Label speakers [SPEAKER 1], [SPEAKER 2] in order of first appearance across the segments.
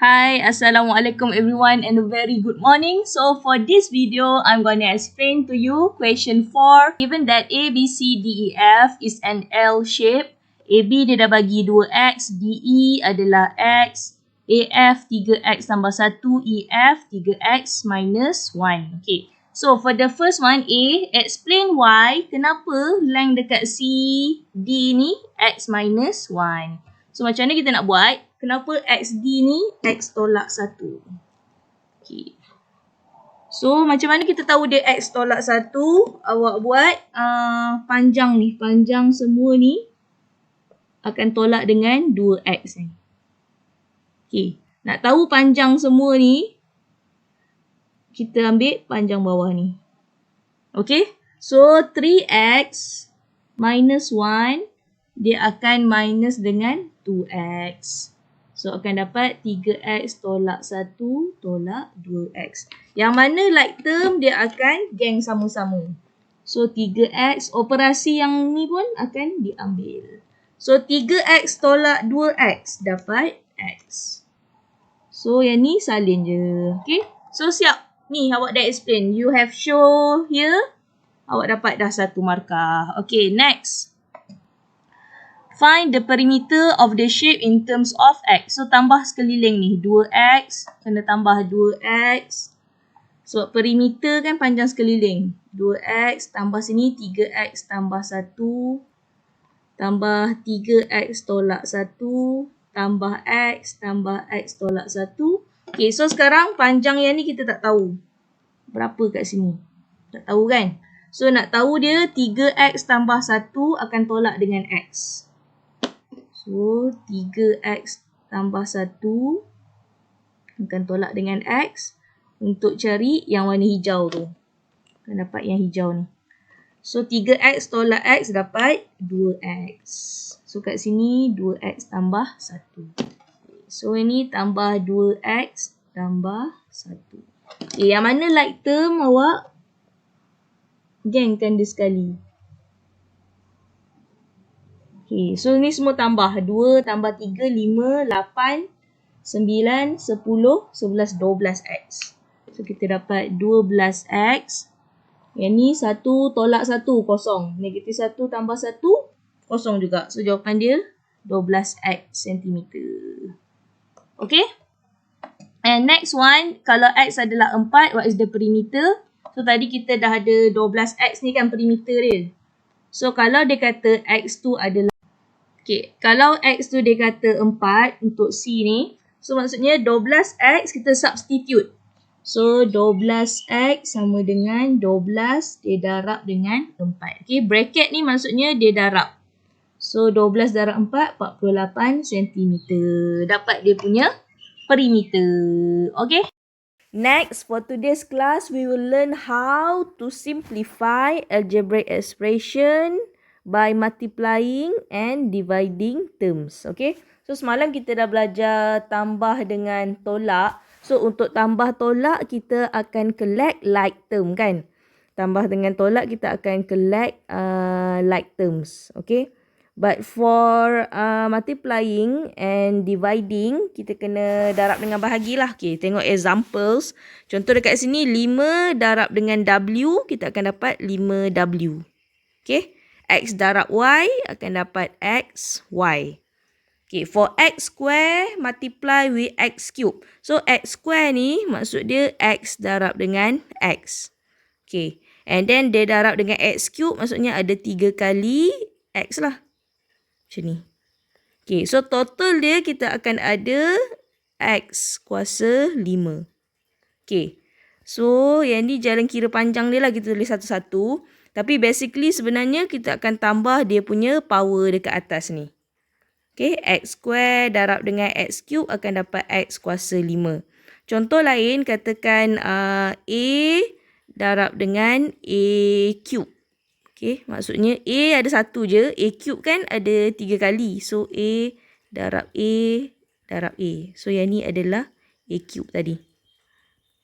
[SPEAKER 1] Hi, Assalamualaikum everyone and a very good morning. So for this video, I'm going to explain to you question 4. Given that A, B, C, D, E, F is an L shape, AB dia dah bagi 2X, DE adalah X, AF 3X tambah 1, EF 3X minus 1. Okay, so for the first one A, explain why, kenapa length dekat C, D ni X minus 1. So macam mana kita nak buat? Kenapa XD ni X tolak 1? Okay. So macam mana kita tahu dia X tolak 1? Awak buat panjang ni. Panjang semua ni akan tolak dengan 2X ni. Okay. Nak tahu panjang semua ni, kita ambil panjang bawah ni. Okay. So 3X minus 1, dia akan minus dengan 2X. So, akan dapat 3X tolak 1 tolak 2X. Yang mana like term, dia akan geng sama-sama. So, 3X, operasi yang ni pun akan diambil. So, 3X tolak 2X dapat X. So, yang ni salin je. Okay? So, siap. Ni, awak dah explain. You have show here. Awak dapat dah 1 markah. Okay, next. Find the perimeter of the shape in terms of X. So, tambah sekeliling ni. 2X. Kena tambah 2X. So, perimeter kan panjang sekeliling. 2X tambah sini 3X tambah 1. Tambah 3X tolak 1. Tambah X. Tambah X tolak 1. Okay, so sekarang panjang yang ni kita tak tahu. Berapa kat sini? Tak tahu kan? So, nak tahu dia 3X tambah 1 akan tolak dengan X. So, 3X tambah 1 akan tolak dengan X. Untuk cari yang warna hijau tu. Akan dapat yang hijau ni. So, 3X tolak X dapat 2X. So, kat sini 2X tambah 1. So, ini tambah 2X tambah 1. Okay, yang mana like term awak gengkan dia sekali. Okay, so ni semua tambah. 2 tambah 3, 5, 8, 9, 10, 11, 12X. So, kita dapat 12X. Yang ni 1 tolak 1, kosong. Negatif 1 tambah 1, kosong juga. So, jawapan dia 12X cm. Okay? And next one, kalau X adalah 4, what is the perimeter? So, tadi kita dah ada 12X ni kan perimeter dia. So, kalau dia kata X2 adalah okay, kalau X tu dia kata 4 untuk C ni. So, maksudnya 12X kita substitute. So, 12X sama dengan 12 dia darab dengan 4. Okay, bracket ni maksudnya dia darab. So, 12 darab 4, 48 cm. Dapat dia punya perimeter. Okay. Next, for today's class, we will learn how to simplify algebraic expression by multiplying and dividing terms. Okay. So, semalam kita dah belajar tambah dengan tolak. So, untuk tambah tolak, kita akan collect like term kan. Tambah dengan tolak, kita akan collect like terms. Okay. But for multiplying and dividing, kita kena darab dengan bahagi lah. Okay, tengok examples. Contoh dekat sini, 5 darab dengan W, kita akan dapat 5W. Okay. X darab Y akan dapat X, Y. Okay, for X square multiply with X cube. So, X square ni maksud dia X darab dengan X. Okay, and then dia darab dengan X cube maksudnya ada 3 kali X lah. Macam ni. Okay, so total dia kita akan ada X kuasa 5. Okay, so yang ni jalan kira panjang dia lah, kita tulis satu-satu. Tapi basically sebenarnya kita akan tambah dia punya power dekat atas ni. Okay, X square darab dengan X cube akan dapat X kuasa 5. Contoh lain, katakan A darab dengan A cube. Okay, maksudnya A ada 1 je, A cube kan ada 3 kali. So, A darab A darab A. So, yang ni adalah A cube tadi.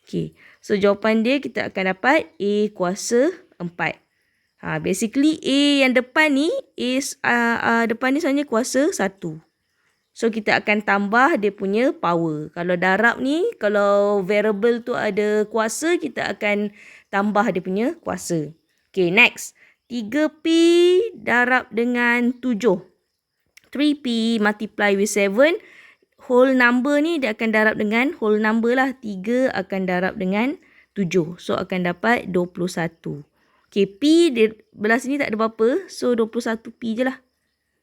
[SPEAKER 1] Okay, so jawapan dia kita akan dapat A kuasa 4. Basically A yang depan ni, depan ni sebenarnya kuasa 1. So, kita akan tambah dia punya power. Kalau darab ni, kalau variable tu ada kuasa, kita akan tambah dia punya kuasa. Okay, next. 3P darab dengan 7. 3P multiply with 7. Whole number ni dia akan darab dengan whole number lah. 3 akan darab dengan 7. So, akan dapat 21. Okay, P di belah sini tak ada apa-apa. So, 21P je lah.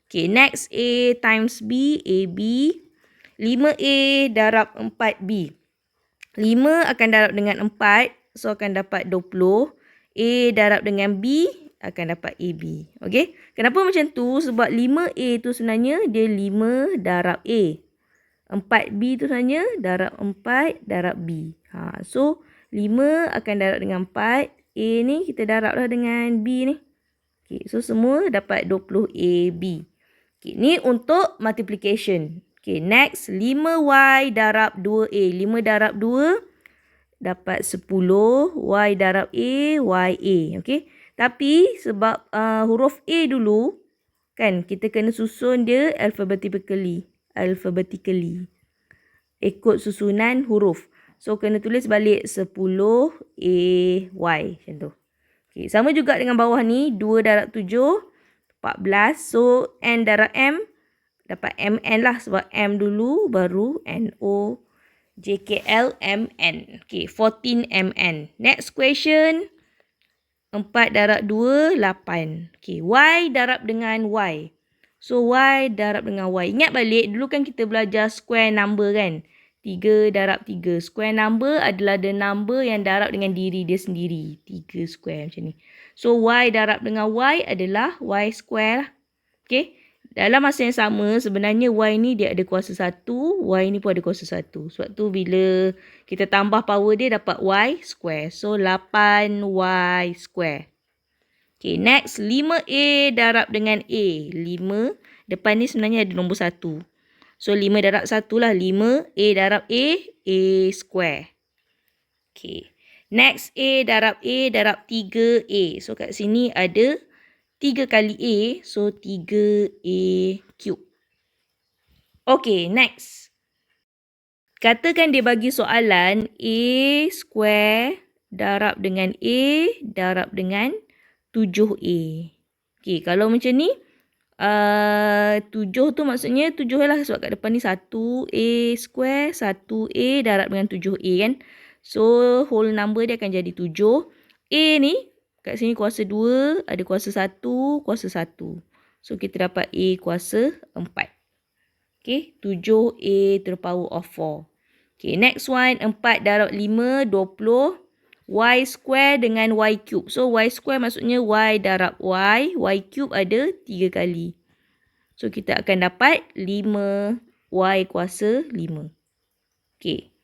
[SPEAKER 1] Okay, next A times B, AB. 5A darab 4B. 5 akan darab dengan 4, so akan dapat 20. A darab dengan B akan dapat AB. Okay, kenapa macam tu? Sebab 5A tu sebenarnya dia 5 darab A. 4B tu sebenarnya darab 4 darab B. So, 5 akan darab dengan 4. A ni kita darablah dengan B ni. Okay, so semua dapat 20AB. Okay, ni untuk multiplication. Okay, next. 5Y darab 2A. 5 darab 2 dapat 10. Y darab A, YA. Okay. Tapi sebab huruf A dulu, kan, kita kena susun dia alphabetically. Ikut susunan huruf. So, kena tulis balik 10 AY. Macam tu. Okay, sama juga dengan bawah ni. 2 darab 7. 14. So, N darab M. Dapat MN lah. Sebab M dulu. Baru NO. JKL MN. Okay. 14 MN. Next question. 4 darab 2. 8. Okay. Y darab dengan Y. So, Y darab dengan Y. Ingat balik. Dulu kan kita belajar square number kan. 3 darab 3. Square number adalah the number yang darab dengan diri dia sendiri. 3 square macam ni. So, Y darab dengan Y adalah Y square lah. Okay. Dalam masa yang sama, sebenarnya Y ni dia ada kuasa 1. Y ni pun ada kuasa 1. Sebab tu bila kita tambah power dia dapat Y square. So, 8Y square. Okay, next. 5A darab dengan A. 5. Depan ni sebenarnya ada nombor 1. So, 5 darab 1 lah. 5. A darab A square. Okay. Next, A darab 3A. So, kat sini ada 3 kali A. So, 3A cube. Okay, next. Katakan dia bagi soalan A square darab dengan A darab dengan 7A. Okay, kalau macam ni, 7 tu maksudnya 7 lah. Sebab kat depan ni 1A square, 1A darab dengan 7A kan. So, whole number dia akan jadi 7. A ni, kat sini kuasa 2, ada kuasa 1, kuasa 1. So, kita dapat A kuasa 4. Okay, 7A to the power of 4. Okay, next one, 4 darab 5, 20. Y square dengan Y cube. So, Y square maksudnya Y darab Y. Y cube ada 3 kali. So, kita akan dapat 5. Y kuasa 5. Okay.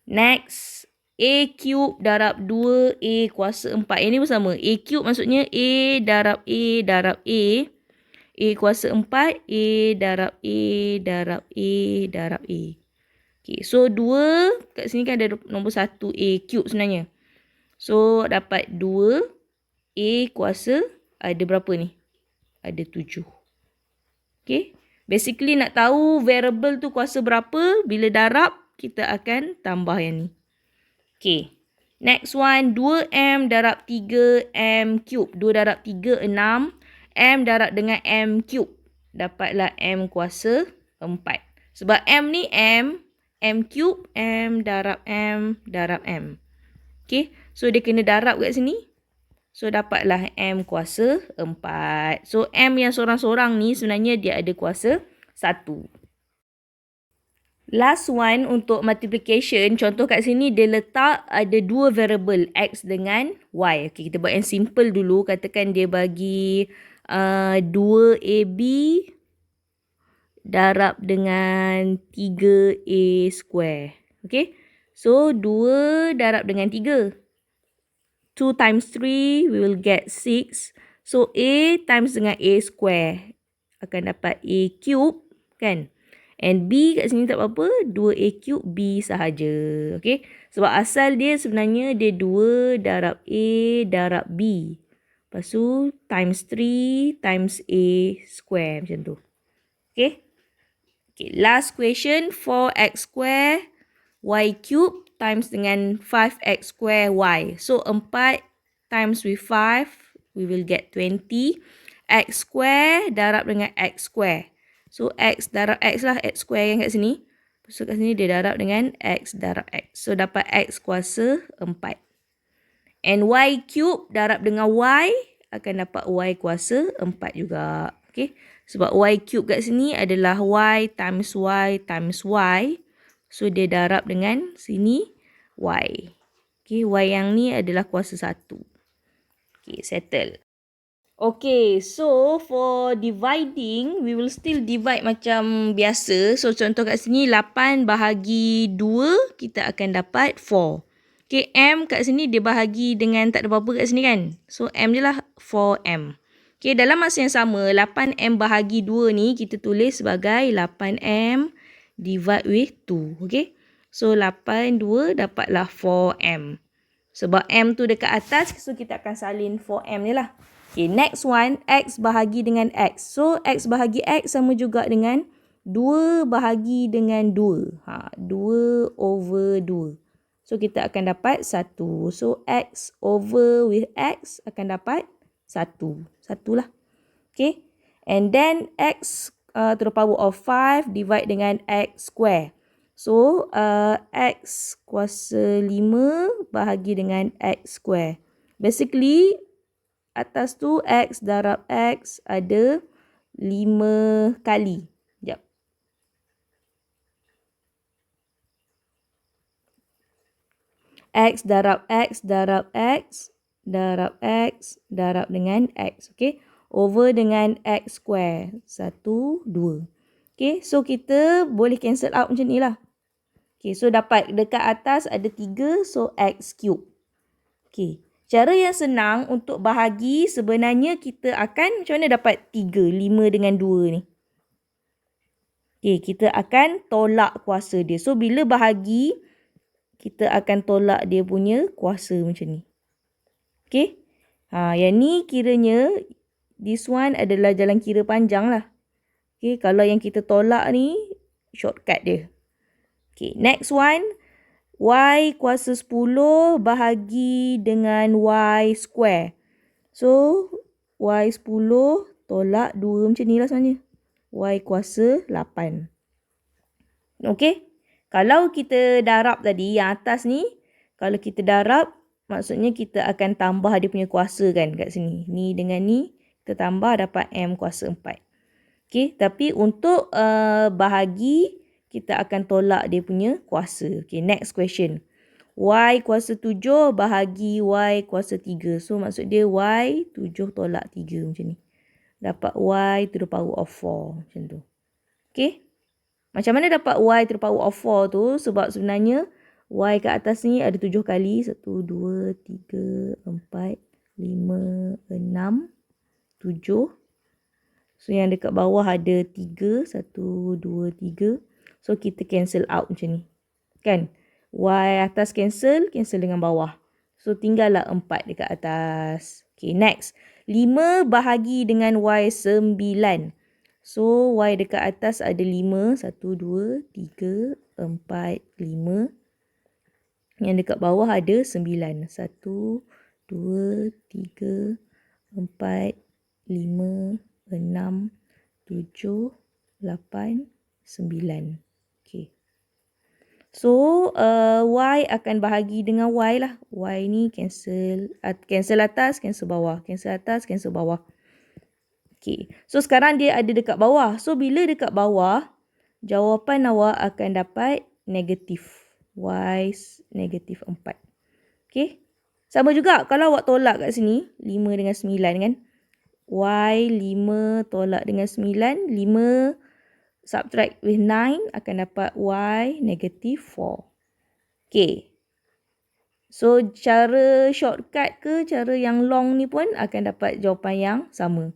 [SPEAKER 1] Next, A cube darab 2A kuasa 4. Yang ni bersama. A cube maksudnya A darab A darab A. A kuasa 4. A darab A darab A darab A. Okay, so 2. Kat sini kan ada nombor 1 A cube sebenarnya. So, dapat 2. A kuasa ada berapa ni? Ada 7. Okay. Basically nak tahu variable tu kuasa berapa. Bila darab, kita akan tambah yang ni. Okay. Next one. 2M darab 3M cube. 2 darab 3, 6. M darab dengan M cube. Dapatlah M kuasa 4. Sebab M ni M. M cube. M darab M darab M. Okay. So, dia kena darab kat sini. So, dapatlah M kuasa 4. So, M yang sorang-sorang ni sebenarnya dia ada kuasa 1. Last one untuk multiplication. Contoh kat sini dia letak ada 2 variable X dengan Y. Okay, kita buat yang simple dulu. Katakan dia bagi 2AB darab dengan 3A square. Okay. So, 2 darab dengan 3. 2 times 3, we will get 6. So, A times dengan A square. Akan dapat A cube, kan? And B kat sini tak apa-apa. 2A cube B sahaja. Okay? Sebab asal dia sebenarnya dia 2 darab A darab B. Lepas tu, times 3 times A square. Macam tu. Okay? Okay, last question, 4x square y cube times dengan 5x square y. So 4 times with 5, we will get 20. X square darab dengan x square. So x darab x lah, x square yang kat sini. So kat sini dia darab dengan x darab x. So dapat x kuasa 4. And y cube darab dengan y akan dapat y kuasa 4 juga. Okay. Sebab y cube kat sini adalah y times y times y. So dia darab dengan sini y. Okay. Y yang ni adalah kuasa 1. Okay. Settle. Okay. So for dividing, we will still divide macam biasa. So contoh kat sini 8 bahagi 2, kita akan dapat 4. Okay, M kat sini dia bahagi dengan tak ada apa-apa kat sini kan. So, M je lah 4M. Okay, dalam masa yang sama, 8M bahagi 2 ni kita tulis sebagai 8M divide with 2. Okay. So, 8, 2 dapatlah 4M. Sebab M tu dekat atas, so kita akan salin 4M ni lah. Okay, next one, X bahagi dengan X. So, X bahagi X sama juga dengan 2 bahagi dengan 2. 2 over 2. So, kita akan dapat 1. So, X over with X akan dapat 1. 1 lah. Okay. And then, X to the power of 5 divide dengan X square. So, X kuasa 5 bahagi dengan X square. Basically, atas tu X darab X ada 5 kali. Sekejap. X darab X darab X darab X darab dengan X. Okay. Over dengan X square. 1, 2. Okay. So, kita boleh cancel out macam ni lah. Okay. So, dapat dekat atas ada 3. So, X cube. Okay. Cara yang senang untuk bahagi sebenarnya kita akan macam mana dapat 3. 5 dengan 2 ni. Okay. Kita akan tolak kuasa dia. So, bila bahagi, kita akan tolak dia punya kuasa macam ni. Okay. Yang ni kiranya, this one adalah jalan kira panjang lah. Okay. Kalau yang kita tolak ni, shortcut dia. Okay. Next one. Y kuasa 10 bahagi dengan Y square. So, Y 10 tolak 2 macam ni lah sebenarnya. Y kuasa 8. Okay. Kalau kita darab tadi, yang atas ni, kalau kita darab, maksudnya kita akan tambah dia punya kuasa kan kat sini. Ni dengan ni, kita tambah dapat M kuasa 4. Okay, tapi untuk bahagi, kita akan tolak dia punya kuasa. Okay, next question. Y kuasa 7 bahagi Y kuasa 3. So, maksud dia Y 7 tolak 3 macam ni. Dapat Y to the power of 4 macam tu. Okay. Macam mana dapat Y to the power of 4 tu? Sebab sebenarnya Y kat atas ni ada 7 kali. 1, 2, 3, 4, 5, 6, 7. So yang dekat bawah ada 3. 1, 2, 3. So kita cancel out macam ni. Kan? Y atas cancel dengan bawah. So tinggallah 4 dekat atas. Okay, next. 5 bahagi dengan Y 9. So, Y dekat atas ada 5. 1, 2, 3, 4, 5. Yang dekat bawah ada 9. 1, 2, 3, 4, 5, 6, 7, 8, 9. Okay. So, Y akan bahagi dengan Y lah. Y ni cancel. Cancel atas, cancel bawah. Cancel atas, cancel bawah. Okay. So, sekarang dia ada dekat bawah. So, bila dekat bawah, jawapan awak akan dapat negatif. Y negatif 4. Okay. Sama juga kalau awak tolak kat sini. 5 dengan 9 kan. Y 5 tolak dengan 9. 5 subtract with 9 akan dapat Y negatif 4. Okay. So, cara shortcut ke cara yang long ni pun akan dapat jawapan yang sama.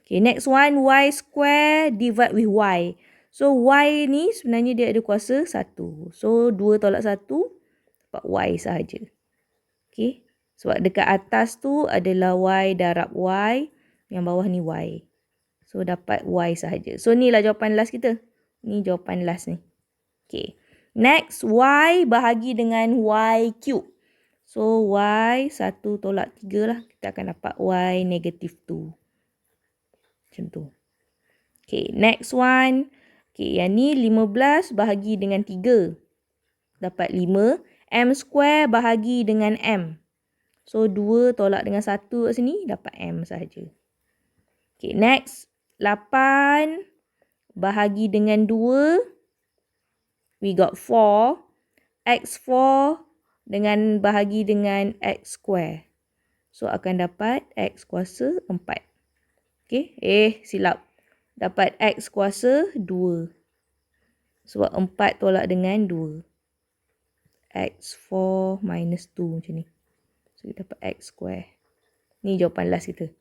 [SPEAKER 1] Okay, next one, Y square divide with Y. So, Y ni sebenarnya dia ada kuasa 1. So, 2 tolak 1, dapat Y sahaja. Okay, sebab dekat atas tu adalah Y darab Y, yang bawah ni Y. So, dapat Y sahaja. So, ni lah jawapan last kita. Ni jawapan last ni. Okay. Next, y bahagi dengan y cube. So, y 1 tolak 3 lah. Kita akan dapat y negative 2. Macam tu. Okay, next one. Okay, yang ni 15 bahagi dengan 3. Dapat 5. M square bahagi dengan M. So, 2 tolak dengan 1 kat sini. Dapat M sahaja. Okay, next. 8 bahagi dengan 2. We got 4. X4 dengan bahagi dengan X square. So, akan dapat X kuasa 4. Okay, silap. Dapat X kuasa 2. Sebab 4 tolak dengan 2. X4 minus 2 macam ni. So, kita dapat X square. Ni jawapan last kita.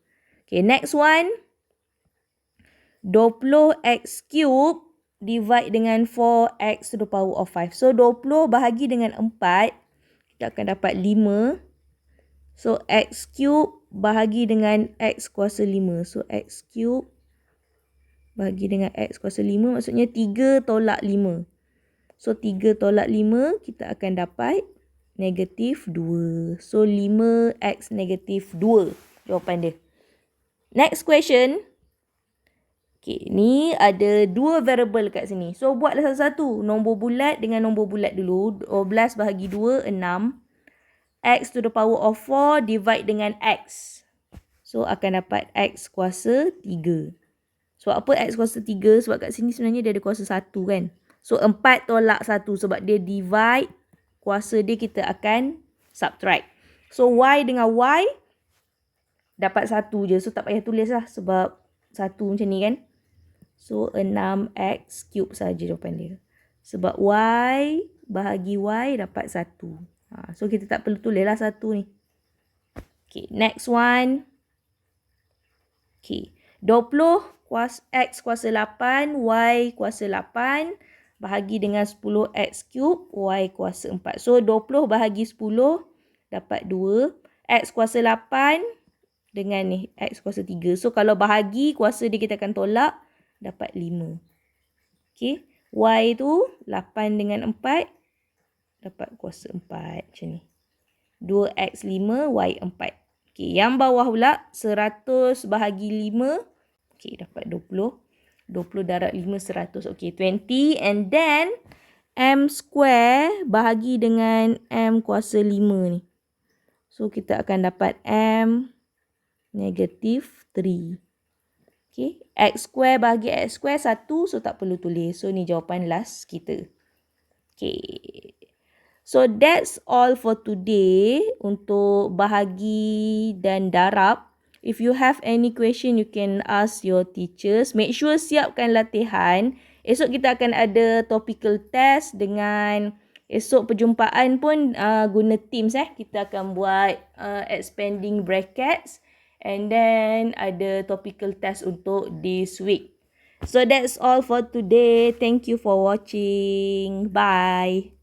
[SPEAKER 1] Okay, next one. 20x cube divide dengan 4x to the power of 5. So, 20 bahagi dengan 4. Kita akan dapat 5. So, x cube bahagi dengan x kuasa 5. So, x cube bahagi dengan x kuasa 5. Maksudnya 3 tolak 5. So, 3 tolak 5 kita akan dapat negatif 2. So, 5x negatif 2 jawapan dia. Next question. Okay, ni ada 2 variable kat sini. So, buatlah satu-satu. Nombor bulat dengan nombor bulat dulu. 12 bahagi 2, 6. X to the power of 4 divide dengan X. So, akan dapat X kuasa 3. Sebab apa X kuasa 3? Sebab kat sini sebenarnya dia ada kuasa 1 kan. So, 4 tolak 1 sebab dia divide. Kuasa dia kita akan subtract. So, Y dengan Y dapat 1 je. So, tak payah tulis lah sebab 1 macam ni kan. So, 6x cube saja jawapan dia. Sebab Y bahagi Y dapat 1. So, kita tak perlu tulis lah 1 ni. Okay, next one. Okay, 20 x kuasa 8, Y kuasa 8. Bahagi dengan 10x cube, Y kuasa 4. So, 20 bahagi 10 dapat 2. X kuasa 8 dengan ni, X kuasa 3. So, kalau bahagi, kuasa dia kita akan tolak, dapat 5. Okay, Y tu 8 dengan 4. Dapat kuasa 4 macam ni. 2x5, y4. Okay, yang bawah pula 100 bahagi 5. Okay, dapat 20. 20 darab 5, 100. Okay, 20. And then, M square bahagi dengan M kuasa 5 ni. So, kita akan dapat M negatif 3. Okay, X square bahagi X square 1. So, tak perlu tulis. So, ni jawapan last kita. Okay. So, that's all for today untuk bahagi dan darab. If you have any question, you can ask your teachers. Make sure siapkan latihan. Esok kita akan ada topical test dengan esok perjumpaan pun guna Teams. Kita akan buat expanding brackets. And then ada topical test untuk this week. So, that's all for today. Thank you for watching. Bye.